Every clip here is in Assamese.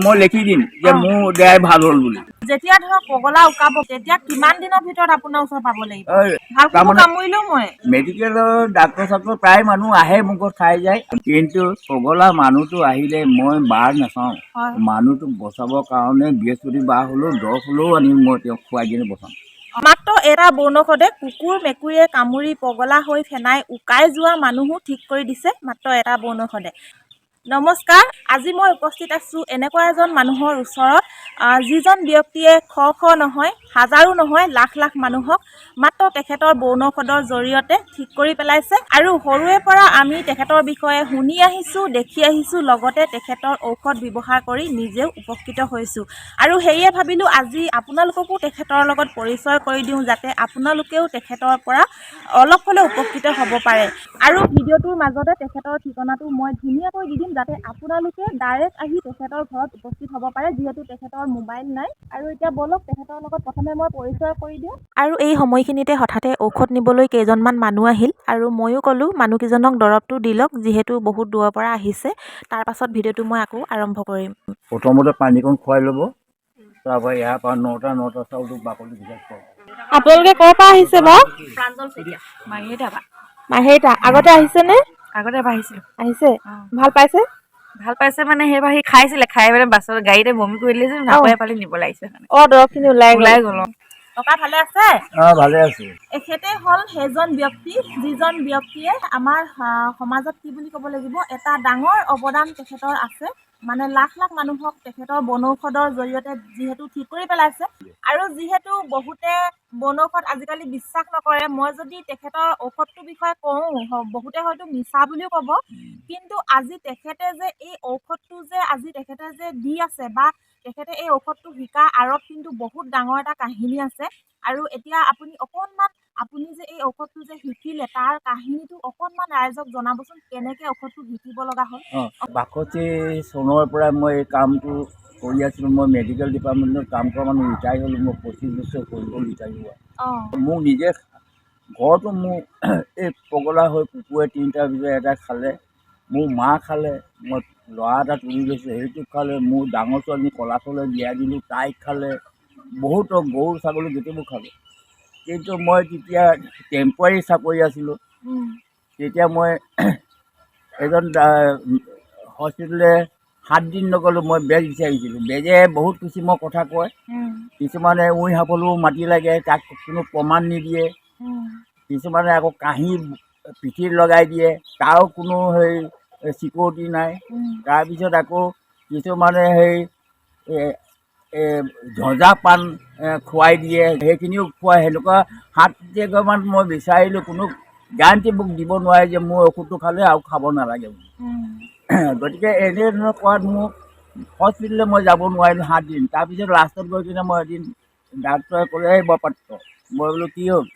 মই লিখি দিম যে মোৰ দেহাই ভাল হ'ল বুলি। যেতিয়া ধৰক পগলা উকাব তেতিয়া কিমান দিনৰ ভিতৰত আপোনাৰ ওচৰত পাব লাগিব? ভাল তাৰমানে কামুৰিলেও মই মেডিকেলৰ ডাক্তৰ চাক্তৰ প্ৰায় মানুহ আহে মোৰ ঘৰত খাই যায়, কিন্তু পগলা মানুহটো আহিলে মই বাৰ নাচাওঁ। মানুহটো বচাবৰ কাৰণে বৃহস্পতিবাৰ হ'লেও 10 হ'লেও আনি মই তেওঁক খুৱাই কিনে বচাওঁ। মাত্ৰ এটা বনৌষধে কুকুৰ মেকুৰীয়ে কামুৰি পগলা হৈ ফেনাই উকাই যোৱা মানুহো ঠিক কৰি দিছে মাত্ৰ এটা বনৌষধে। নমস্কাৰ, আজি মই উপস্থিত আছোঁ এনেকুৱা এজন মানুহৰ ওচৰত যিজন ব্যক্তিয়ে শ নহয়, হাজাৰো নহয়, লাখ লাখ মানুহক মাত্ৰ তেখেতৰ বনৌষধৰ জৰিয়তে ঠিক কৰি পেলাইছে। আৰু সৰুৰে পৰা আমি তেখেতৰ বিষয়ে শুনি আহিছোঁ, দেখি আহিছোঁ, লগতে তেখেতৰ ঔষধ ব্যৱহাৰ কৰি নিজেও উপকৃত হৈছোঁ। আৰু সেয়ে ভাবিলোঁ আজি আপোনালোককো তেখেতৰ লগত পৰিচয় কৰি দিওঁ, যাতে আপোনালোকেও তেখেতৰ পৰা অলপ হ'লেও উপকৃত হ'ব পাৰে। আৰু ভিডিঅ'টোৰ মাজতে তেখেতৰ ঠিকনাটো মই ধুনীয়াকৈ দি দিম, যাতে আপোনালোকে ডাইৰেক্ট আহি তেখেতৰ ঘৰত উপস্থিত হ'ব পাৰে, যিহেতু তেখেতৰ মোবাইল নাই। আৰু এতিয়া বলক তেখেতৰ লগত প্ৰথমে মই পৰিচয় কৰি দিওঁ। আৰু এই সময়খিনিতে হঠাতে ঔষধ নিবলৈ কেইজনমান মানুহ আহিল, আৰু ময়ো ক'লোঁ মানুহকেইজনক দৰৱটো দি লওক, যিহেতু বহুত দূৰৰ পৰা আহিছে। তাৰ পাছত ভিডিঅ'টো মই আকৌ আৰম্ভ কৰিম। প্ৰথমতে পানীকণ খুৱাই ল'ব, তাৰপৰা ইয়াৰ পৰা নটা চাউলটো বাকলি ভিজাই খুৱাব। আপোনালোকে ক'ৰ পৰা আহিছে বাৰু? মাহেৰিটা। আগতে আহিছেনে? আগতে এবাৰ আহিছিলোঁ। আহিছে? ভাল পাইছে? ভাল পাইছে মানে সেইবাৰ সি খাইছিলে, খাই মানে বাছত গাড়ীতে বমি কৰি দিলে যে নাকৰে পালি নিব লাগিছে। দৰৱখিনি ওলাই গ'ল। ককা ভালে আছে? ভালে আছে। এখেতে হ'ল সেইজন ব্যক্তি যিজন ব্যক্তিয়ে আমাৰ সমাজত কি বুলি ক'ব লাগিব, এটা ডাঙৰ অৱদান তেখেতৰ আছে। মানে লাখ লাখ মানুহক তেখেতৰ বনৌষধৰ জৰিয়তে যিহেতু ঠিক কৰি পেলাইছে, আৰু যিহেতু বহুতে বনৌষধ আজিকালি বিশ্বাস নকৰে, মই যদি তেখেতৰ ঔষধটোৰ বিষয়ে কওঁ বহুতে হয়তো মিছা বুলিও ক'ব, কিন্তু আজি তেখেতে যে এই ঔষধটো যে আজি তেখেতে যে দি আছে, বা তেখেতে এই ঔষধটো শিকাৰ আঁৰত কিন্তু বহুত ডাঙৰ এটা কাহিনী আছে। আৰু এতিয়া আপুনি যে এই ঔষধটো যে শিকিলে, তাৰ কাহিনীটো অকণমান ৰাইজক জনাবচোন, কেনেকে ঔষধটো শিকিব লগা হ'ল? 62 চনৰ পৰা মই এই কামটো কৰি আছিলোঁ। মই মেডিকেল ডিপাৰ্টমেণ্টত কাম কৰা মানুহ ৰিটায়াৰ হ'লোঁ। মই 25 বছৰ হৈ গ'ল ৰিটায়াৰ হোৱা। মোক নিজে ঘৰতো মোৰ এই পগলা হৈ কুকুৰে 3টাৰ ভিতৰত এটা খালে, মোৰ মা খালে, মই ল'ৰা এটা তুলি লৈছোঁ সেইটো খালে, মোৰ ডাঙৰ ছোৱালী কলাশলৈ বিয়া দিলোঁ তাইক খালে, বহুত গৰু ছাগলী গোটেইবোৰ খালে। কিন্তু মই তেতিয়া টেম্পৰাৰী চাকৰি আছিলোঁ, তেতিয়া মই এজন হস্পিটেললৈ 7 দিন নগ'লোঁ। মই বেজ বিচাৰিছিলোঁ, বেজে বহুত কিছুমান কথা কয়, কিছুমানে উই সাপলৈও মাটি লাগে, তাক কোনো প্ৰমাণ নিদিয়ে, কিছুমানে আকৌ কাঁহী পিঠিত লগাই দিয়ে, তাৰো কোনো চিকিউৰিটি নাই। তাৰপিছত আকৌ কিছুমানে ঝজা পান খুৱাই দিয়ে, সেইখিনিও খুৱাই। সেনেকুৱা 7 জেগামান মই বিচাৰিলোঁ, কোনো গেৰাণ্টি মোক দিব নোৱাৰে যে মোৰ ঔষধটো খালে আৰু খাব নালাগে বুলি। গতিকে এনেধৰণৰ কোৱাত মোক হস্পিটেললৈ মই যাব নোৱাৰিলোঁ 7 দিন। তাৰপিছত লাষ্টত গৈ কিনে মই এদিন ডাক্তৰে ক'লে, বৰপাত্ৰ, মই বোলো কি হ'ল,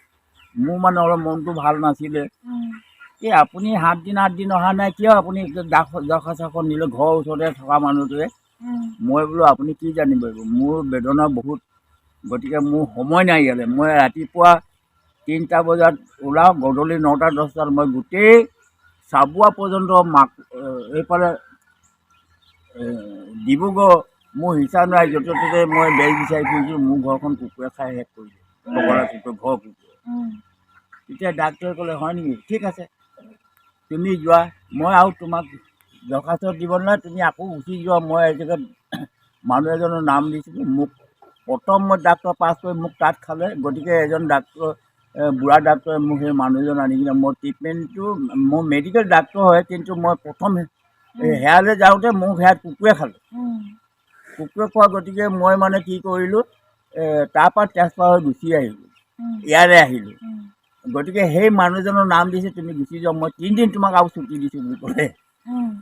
মোৰ মানে অলপ মনটো ভাল নাছিলে, এই আপুনি 7 দিন 8 দিন অহা নাই কিয়, আপুনি দৰখাস্ত নিলে ঘৰৰ ওচৰতে থকা মানুহটোৱে। মই বোলো আপুনি কি জানিব, মোৰ বেদনা বহুত, গতিকে মোৰ সময় নাই ইয়ালৈ। মই ৰাতিপুৱা 3টা বজাত ওলাওঁ, গধূলি 9টা 10টাত মই গোটেই চাবুৱা পৰ্যন্ত এইফালে ডিব্ৰুগড়, মোৰ হিচাপ নাই, য'তে ত'তে মই বেজ বিচাৰি ফুৰিছোঁ। মোৰ ঘৰখন কুকুৰে খাই শেষ কৰিছে, পগলা কুকুৰে, ঘৰ কুকুৰে। তেতিয়া ডাক্তৰে ক'লে হয় নেকি, ঠিক আছে তুমি যোৱা, মই আৰু তোমাক দৰখাস্ত দিব নালাগে, তুমি আকৌ গুচি যোৱা। মই এজেগাত মানুহ এজনৰ নাম দিছিলোঁ, মোক প্ৰথম মই ডাক্তৰ পাছ কৰি মোক তাত খালে। গতিকে এজন ডাক্তৰ, বুঢ়া ডাক্তৰে মোক সেই মানুহজন আনি কিনে মই ট্ৰিটমেণ্টটো, মোৰ মেডিকেল ডাক্তৰ হয়, কিন্তু মই প্ৰথম সেয়ালৈ যাওঁতে মোক সেয়াত কুকুৰে খালে, কুকুৰে খোৱা। গতিকে মই মানে কি কৰিলোঁ, তাৰপৰা ট্ৰেন্সফাৰ হৈ গুচি আহিলোঁ, ইয়ালৈ আহিলোঁ। গতিকে সেই মানুহজনৰ নাম দিছে, তুমি গুচি যোৱা, মই 3 দিন তোমাক আৰু ছুটি দিছোঁ বুলি ক'লে।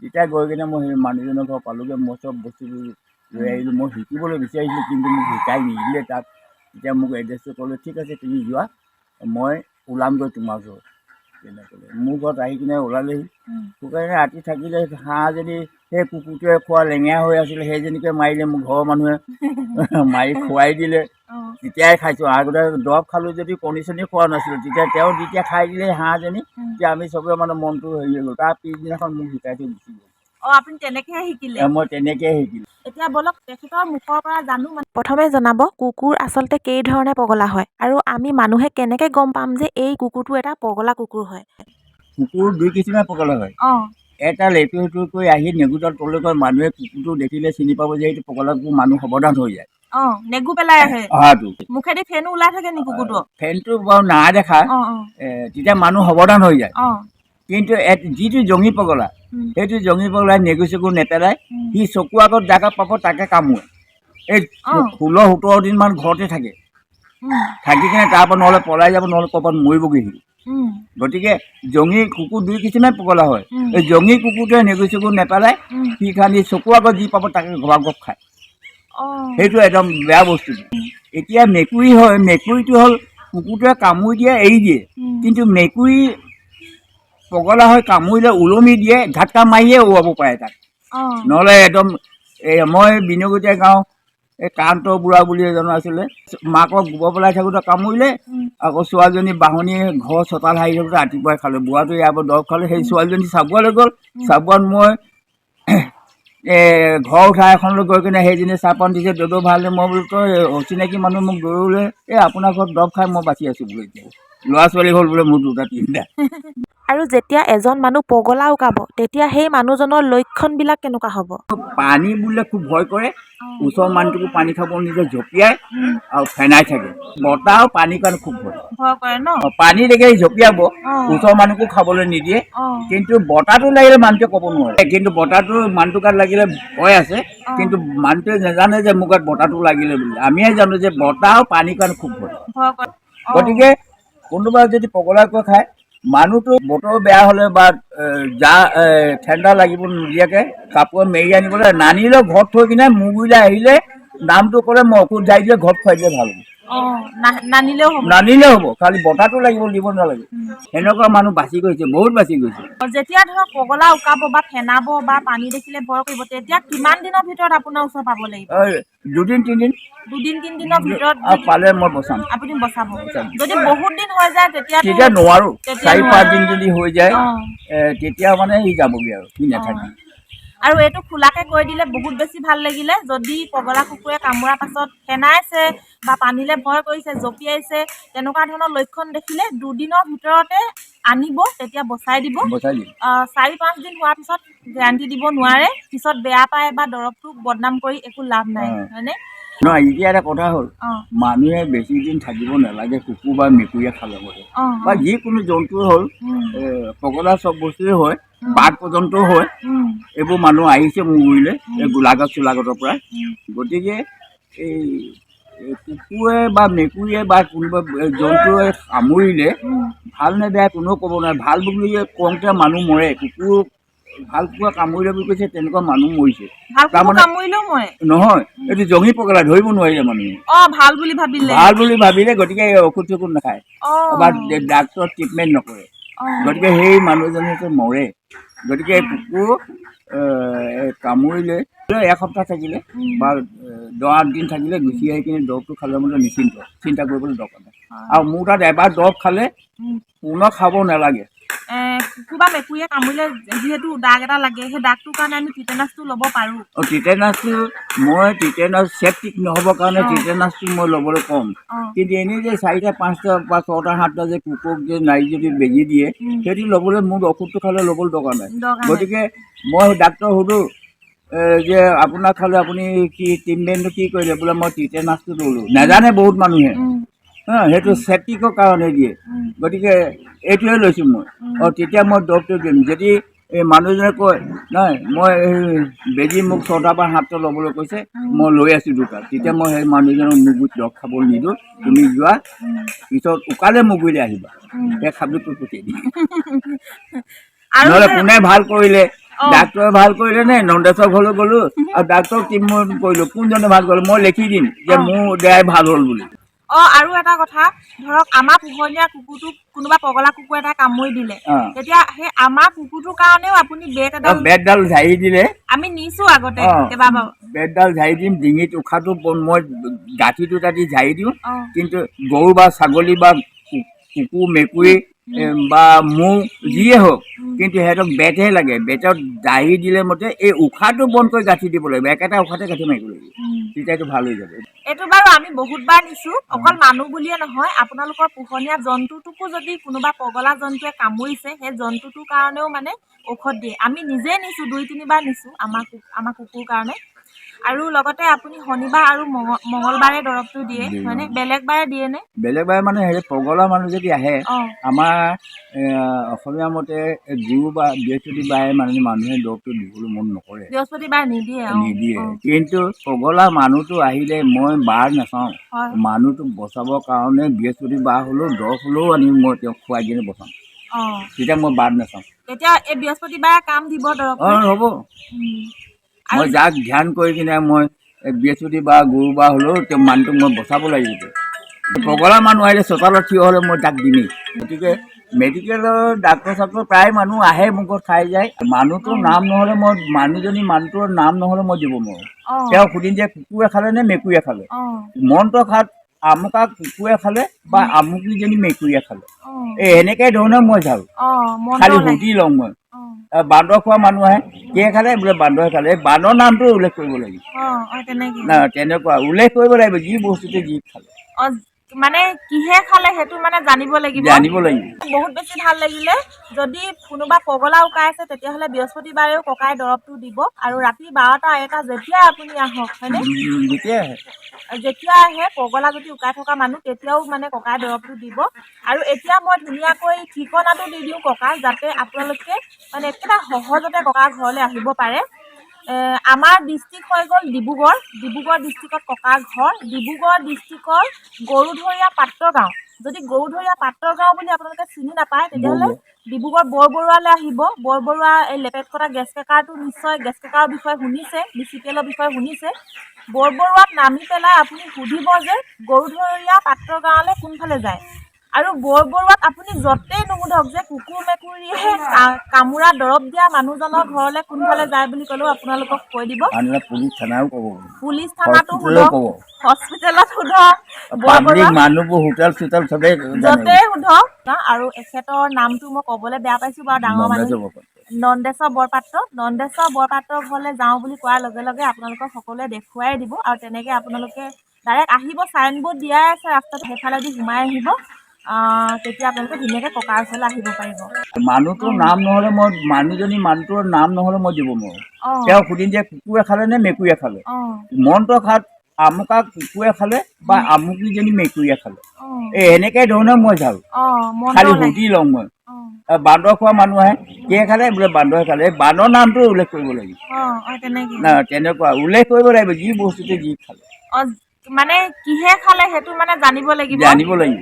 তেতিয়া গৈ কিনে মই সেই মানুহজনৰ ঘৰ পালোঁগৈ, মই চব বস্তুবোৰ লৈ আহিলোঁ। মই শিকিবলৈ বিচাৰিছিলোঁ, কিন্তু মোক শিকাই নিদিলে তাত। তেতিয়া মোক এড্ৰেছটো ক'লে, ঠিক আছে তুমি যোৱা, মই ওলামগৈ তোমাৰ ঘৰত। তেনে ক'লে, মোৰ ঘৰত আহি কিনে ওলালেহি। শুকাই ৰাতি থাকিলে, হাঁহজনী সেই কুকুৰটোৱে খোৱা লেঙেৰা হৈ আছিলে, সেইজনীকে মাৰিলে মোৰ ঘৰৰ মানুহে, মাৰি খুৱাই দিলে। তেতিয়াই খাইছোঁ। আগতে দৰৱ খালোঁ যদি কণী চণী খোৱা নাছিলোঁ, তেতিয়া তেওঁ যেতিয়া খাই দিলে হাঁহজনী, তেতিয়া আমি চবে মানে মনটো হেৰি হৈ গ'ল। তাৰ পিছদিনাখন মোক শিকাই থৈ গুচি গ'ল। আপুনি তেনেকৈহে শিকিলে। মই তেনেকৈয়ে শিকিলোঁ। এতিয়া বলক তেখেতৰ মুখৰ পৰা জানো। প্ৰথমে জনাব কুকুৰ আচলতে কেই ধৰণে পগলা হয় আৰু আমি মানুহে কেনেকৈ গম পাম যে এই কুকুৰটো এটা পগলা কুকুৰ হয়। কুকুৰ দুই কিচিমে পগলা হয়। এটা লেটু সেটু কৰি আহি নেগুডাল তলকৈ মানুহে কুকুৰটো দেখিলে চিনি পাব যে এইটো পগলা কুকুৰ, মানুহ সাৱধান হৈ যায়। নেগু পেলাই আহে অহাটো মুখেদি ফেনো ওলাই থাকে নি কুকুৰটো? ফেনটো বাৰু নাই দেখা, তেতিয়া মানুহ সাৱধান হৈ যায়। কিন্তু যিটো জঙি পগলা, সেইটো জঙি পগলাই নেগু চেগু নেপেলাই, সি চকু আগত জাগা পাব তাকে কামোৰে। এই 16-17 দিনমান ঘৰতে থাকে, থাকি কিনে তাৰপৰা নহ'লে পলাই যাব, নহ'লে ক'ৰবাত মৰিবগৈ সি। গতিকে জঙি কুকুৰ দুই কিচিমে পগলা হয়। এই জঙি কুকুৰটোৱে নেগু চেগু নেপেলাই, সি খালি চকু আগত যি পাব তাকে ঘপ ঘপ খায়। সেইটো একদম বেয়া বস্তু। এতিয়া মেকুৰী হয়, মেকুৰীটো হ'ল কুকুৰটোৱে কামুৰি দিয়ে এৰি দিয়ে, কিন্তু মেকুৰী পগলা হৈ কামুৰিলে ওলমি দিয়ে, ঝাটকা মাৰিয়ে উৰুৱাব পাৰে তাক। নহ'লে একদম মই বিনগুটিয়া গাঁও এই কান্ত বুঢ়া বুলি এজনো আছিলে, মাকক গোবৰ পেলাই থাকোঁতে কামুৰিলে, আকৌ ছোৱালীজনী বাহনীয়ে ঘৰ চোতাল হাৰি থাকোঁতে ৰাতিপুৱাই খালে, বুঢ়াটো ইয়াৰ পৰা দৰৱ খালে, সেই ছোৱালীজনী চাবুৱালৈ গ'ল। চাবুৱাত মই ঘৰ উঠা এখনলৈ গৈ কিনে সেইজনী চাহপান দিছে, দৌৰ ভালনে? মই বোলো তই অচিনাকি মানুহ মোক দৌৰলৈ, আপোনাৰ ঘৰত দৰৱ খাই মই বাচি আছোঁ বোলো। এতিয়া ল'ৰা ছোৱালী হ'ল বোলে মোৰ 2-3টা। আৰু যেতিয়া এজন মানুহ পগলা উকাব তেতিয়া সেই মানুহজনৰ লক্ষণবিলাক কেনেকুৱা হ'ব? পানী বুলিলে খুব ভয় কৰে, ওচৰৰ মানুহটোকো পানী খাব নিজে জঁপিয়াই আৰু ফেনাই থাকে। বতাহ আৰু পানীৰ কাৰণে খুব ভয় কৰে ন? পানী দেখে জঁপিয়াব, ওচৰৰ মানুহকো খাবলৈ নিদিয়ে। কিন্তু বতাহটো লাগিলে মানুহটোৱে ক'ব নোৱাৰে, কিন্তু বতাহটো মানুহটোৰ গাত লাগিলে ভয় আছে, কিন্তু মানুহটোৱে নাজানে যে মোৰ গাত বতাহটো লাগিলে বুলি। আমিহে জানো যে বতাহ আৰু পানীৰ কাৰণে খুব ভয়। গতিকে কোনোবাই যদি পগলাকৈ খায়, মানুহটো বতৰ বেয়া হ'লে বা ঠাণ্ডা লাগিব নিদিয়াকৈ কাপোৰ মেৰি আনিবলৈ, নানিলেও ঘৰত থৈ কিনে মুগুৰিলে আহিলে নামটো ক'লে মই ঔষধ যাই দিলে ঘৰত খুৱাই দিলে ভাল হ'ব। নানিলেও হ'ব, খালি বতাহটো লাগিব, দিব নালাগে। সেনেকুৱা মানুহ বাচি গৈছে, বহুত বাচি গৈছে। যেতিয়া ধৰক পগলা উকাব বা ফেনাব বা পানী দেখিলে ভয় কৰিব, তেতিয়া কিমান দিনৰ ভিতৰত আপোনাৰ ওচৰ পাব লাগিব? 2-3 দিনৰ ভিতৰত পালে মই বচাম। আপুনি বচাব। যদি বহুত দিন হৈ যায় তেতিয়া নোৱাৰোঁ। 4-5 দিন যদি হৈ যায় তেতিয়া মানে সি যাবগৈ আৰু সি নাথাকে। আৰু এইটো খোলাকে কৈ দিলে বহুত বেছি ভাল লাগিলে। যদি পগলা কুকুৰে কামোৰাৰ পাছত ফেনাইছে বা পানীলে ভয় কৰিছে, জঁপিয়াইছে, তেনেকুৱা ধৰণৰ লক্ষণ দেখিলে 2 দিনৰ ভিতৰতে আনিব, তেতিয়া বচাই দিব। 4-5 দিন হোৱাৰ পিছত গেৰাণ্টি দিব নোৱাৰে, পিছত বেয়া পায় বা দৰৱটো বদনাম কৰি একো লাভ নাই, হয়নে? নহয়, এতিয়া এটা কথা হ'ল, মানুহে বেছি দিন থাকিব নালাগে কুকুৰ বা মেকুৰীয়ে খালে বলে বা যিকোনো জন্তুৱে হ'ল। পগলা চব বস্তুৱে হয়, বাঘ পৰ্যন্তও হয়। এইবোৰ মানুহ আহিছে মুগুৰিলে এই গোলাঘাট চোলাঘাটৰ পৰা। গতিকে এই কুকুৰে বা মেকুৰীয়ে বা কোনোবা জন্তুৱে কামুৰিলে ভাল নে বেয়া কোনেও ক'ব নোৱাৰে। ভাল বুলি কওঁতে মানুহ মৰে, কুকুৰ ভাল কুকুৰে কামুৰিলে বুলি কৈছে, তেনেকুৱা মানুহ মৰিছে। তাৰমানে নহয়, এইটো জঙি পগলা, ধৰিব নোৱাৰিলে মানুহে। ভাল বুলি ভাবিলে, গতিকে ঔষধ চৌষধ নাখায় বা ডাক্তৰৰ ট্ৰিটমেণ্ট নকৰে। গতিকে সেই মানুহজনে মৰে। গতিকে কুকুৰ কামুৰিলে 1 সপ্তাহ থাকিলে বা 10-8 দিন থাকিলে গুচি আহি কিনে দৰৱটো খালে মানে নিশ্চিন্ত, চিন্তা কৰিবলৈ দৰকাৰ নাই। আৰু মোৰ তাত এবাৰ দৰৱ খালে পুনৰ খাব নালাগে। কুকুৰ বা মেকুৰীয়ে কামুৰিলে যিহেতু দাগ এটা লাগে, সেই দাগটোৰ কাৰণে আমি টিটেনাছটো ল'ব পাৰোঁ? টিটেনাছটো টিটেনাছ চেপ্টিক নহ'বৰ কাৰণে টিটেনাছটো মই ল'বলৈ ক'ম। কিন্তু এনেই যে 4টা 5টা বা 6টা 7টা যে কুকুৰক যে নাৰী যদি বেজি দিয়ে, সেইটো ল'বলৈ মোৰ ঔষধটো খালে ল'বলৈ দৰকাৰ নাই। গতিকে মই ডাক্তৰক সোধোঁ যে আপোনাক খালে আপুনি কি ট্ৰিটমেণ্টটো কি কৰিলে? বোলে মই টিটেনাছটো ল'লোঁ। নাজানে বহুত মানুহে, সেইটো চেপ্টিকৰ কাৰণে দিয়ে। গতিকে এইটোৱে লৈছোঁ মই। তেতিয়া মই দৰৱটো দিম। যদি এই মানুহজনে কয় নাই মই এই বেজি মোক 6টা বা 7টা ল'বলৈ কৈছে, মই লৈ আছোঁ 2টা, তেতিয়া মই সেই মানুহজনক মুগুৰিত দৰৱ খাবলৈ নিদিওঁ। তুমি যোৱা, পিছত উকালে মুগুৰিলে আহিবা, সেই খাবলৈটো পঠিয়াই দিম। নহ'লে কোনে ভাল কৰিলে, ডাক্তৰে ভাল কৰিলে নে নন্দেশ্বৰ ঘৰলৈ গ'লোঁ আৰু ডাক্তৰক ট্ৰিটমেণ্ট কৰিলোঁ, কোনজনে ভাল কৰিলে মই লিখি দিম যে মোৰ দেহাই ভাল হ'ল বুলি। আৰু এটা কথা, ধৰক আমাৰ পোহনীয়া কুকুৰটোক কোনোবা পগলা কুকুৰ এটা কামুৰি দিলে, তেতিয়া সেই আমাৰ কুকুৰটোৰ কাৰণেও আপুনি বেতডাল ঝাৰি দিলে, আমি নিছোঁ আগতে কেইবাবাৰো, বেতডাল ঝাৰি দিম। ডিঙিত উশাহটো মই গাঁঠিটো তাতি ঝাৰি দিওঁ। কিন্তু গৰু বা ছাগলী বা কুকুৰ মেকুৰী বা মৌ যিয়ে হওক, কিন্তু সিহঁতক বেটহে লাগে। বেটত দাহি দিলে মতে এই উশাহটো বন্ধ কৰি গাঁঠি দিব লাগিব, একেটা উশাহতে গাঁঠি মাৰিব লাগিব, তেতিয়া এইটো ভাল হৈ যাব। এইটো বাৰু আমি বহুতবাৰ নিছোঁ, অকল মানুহ বুলিয়ে নহয়, আপোনালোকৰ পোহনীয়া জন্তুটোকো যদি কোনোবা পগলা জন্তুৱে কামুৰিছে, সেই জন্তুটোৰ কাৰণেও মানে ঔষধ দিয়ে। আমি নিজে নিছোঁ, 2-3বাৰ নিছোঁ আমাৰ কুকুৰ কাৰণে। আৰু লগতে আপুনি শনিবাৰ আৰু মঙলবাৰে দৰৱটো দিয়ে, হয়নে? বেলেগ বাৰে দিয়েনে? বেলেগ বাৰে মানে হেৰি পগলা মানুহ যদি আহে, অঁ আমাৰ অসমীয়া মতে গুৰু বা বৃহস্পতিবাৰে মানে মানুহে দৰৱটো দিবলৈ মন নকৰে, বৃহস্পতিবাৰ নিদিয়ে। নিদিয়ে। কিন্তু পগলা মানুহটো আহিলে মই বাৰ নাচাওঁ, হয়। মানুহটোক বচাবৰ কাৰণে বৃহস্পতিবাৰ হ'লেও দৰৱ হ'লেও আনি মই তেওঁক খুৱাই কিনে বচাওঁ, অঁ তেতিয়া মই বাদ নাচাওঁ। তেতিয়া এই বৃহস্পতিবাৰে কাম দিব দৰৱ? অঁ হ'ব। মই যাক ধ্যান কৰি কিনে মই বৃহস্পতিবাৰ গুৰুবাৰ হ'লেও তেওঁ মানুহটোক মই বচাব লাগিব। পগলা মানুহ আহিলে চোতালত থিয় হ'লে মই তাক দিমেই। গতিকে মেডিকেলৰ ডাক্তৰ প্ৰায় মানুহ আহে মোৰ ঘৰত খাই যায়। মানুহটোৰ নাম নহ'লে মই মানুহটোৰ নাম নহ'লে মই দিব নোৱাৰোঁ। তেওঁ সুধিম যে কুকুৰে খালে নে মেকুৰীয়ে খালে, মন্ত্ৰ খাত আমুকা কুকুৰে খালে বা আমুকীজনী মেকুৰীয়ে খালে, এই এনেকৈ ধৰণে মই যাওঁ, খালি সুধি লওঁ মই। বান্দৰ খোৱা মানুহ আহে, কিহে খালে? বোলে বান্দৰে খালে, এই বান্দৰ নামটো উল্লেখ কৰিব লাগিব। তেনেকুৱা উল্লেখ কৰিব লাগিব, যি বস্তুতে যি খালে মানে কিহে খালে সেইটো মানে জানিব লাগিব। বহুত বেছি ভাল লাগিলে। যদি কোনোবা পগলা উকাই আছে তেতিয়াহ'লে বৃহস্পতিবাৰেও ককাই দৰৱটো দিব, আৰু ৰাতি 12টা-1টা যেতিয়াই আপুনি আহক, হয়নে? যেতিয়া আহে পগলা যদি উকাই থকা মানুহ তেতিয়াও মানে ককাই দৰৱটো দিব। আৰু এতিয়া মই ধুনীয়াকৈ ঠিকনাটো দি দিওঁ ককাৰ, যাতে আপোনালোকে মানে একেবাৰে সহজতে ককাৰ ঘৰলৈ আহিব পাৰে। আমাৰ ডিষ্ট্ৰিক্ট হৈ গ'ল ডিব্ৰুগড় ডিষ্ট্ৰিক্টত ককাৰ ঘৰ। ডিব্ৰুগড় ডিষ্ট্ৰিক্টৰ গৰুধৰীয়া পাত্ৰ গাঁও। যদি গৰুধৰীয়া পাত্ৰ গাঁও বুলি আপোনালোকে চিনি নাপায় তেতিয়াহ'লে ডিব্ৰুগড় বৰবৰুৱালৈ আহিব। বৰবৰুৱা এই লেপেট কটা গেছ ক্ৰেকাৰটো নিশ্চয় গেছ ক্ৰেকাৰৰ বিষয়ে শুনিছে, BCPL-ৰ বিষয়ে শুনিছে। বৰবৰুৱাত নামি পেলাই আপুনি সুধিব যে গৰুধৰীয়া পাত্ৰ গাঁৱলৈ কোনফালে যায়। আৰু বৰবৰুৱাত আপুনি য'তেই নুসুধক যে কুকুৰ মেকুৰীয়ে কামোৰা দৰৱ দিয়া মানুহজনৰ ঘৰলৈ কোনফালে যায় বুলি ক'লেও আপোনালোকক কৈ দিব। পুলিচ থানাও ক'ব, পুলিচ থানাতো সোধক, হস্পিটেলত সোধক, মানুহবোৰ হোটেল চোটেল চবেই য'তেই সোধক। আৰু এখেতৰ নামটো মই ক'বলৈ বেয়া পাইছোঁ বাৰু, ডাঙৰ মানুহ নন্দেশ্বৰ বৰপাত্ৰৰ ঘৰলৈ যাওঁ বুলি কোৱাৰ লগে লগে আপোনালোকক সকলোৱে দেখুৱাই দিব। আৰু তেনেকৈ আপোনালোকে ডাইৰেক্ট আহিব, চাইনবোৰ্ড দিয়াই আছে ৰাস্তাত, সেইফালেদি সোমাই আহিব। তেতিয়া আপোনালোকে ধুনীয়াকৈ ককাৰ ওচৰলৈ আহিব পাৰিব। মানুহটোৰ নাম নহ'লে মানুহটোৰ নাম নহ'লে মই দিব নোৱাৰোঁ। তেওঁ সুধিম যে কুকুৰে খালে নে মেকুৰীয়ে খালে, মন্ত্ৰ খাত আমুকা কুকুৰে খালে বা আমুকীজনী মেকুৰীয়ে খালে, এই এনেকৈ ধৰণে মই যাওঁ, খালি সুধি লওঁ মই। বান্দৰ খোৱা মানুহ আহে, কিহে খালে? বোলে বান্দৰে খালে, এই বান্দৰ নামটো উল্লেখ কৰিব লাগিব। তেনেকুৱা উল্লেখ কৰিব লাগিব, যি বস্তুতে যি খালে মানে কিহে খালে সেইটো মানে জানিব লাগিব।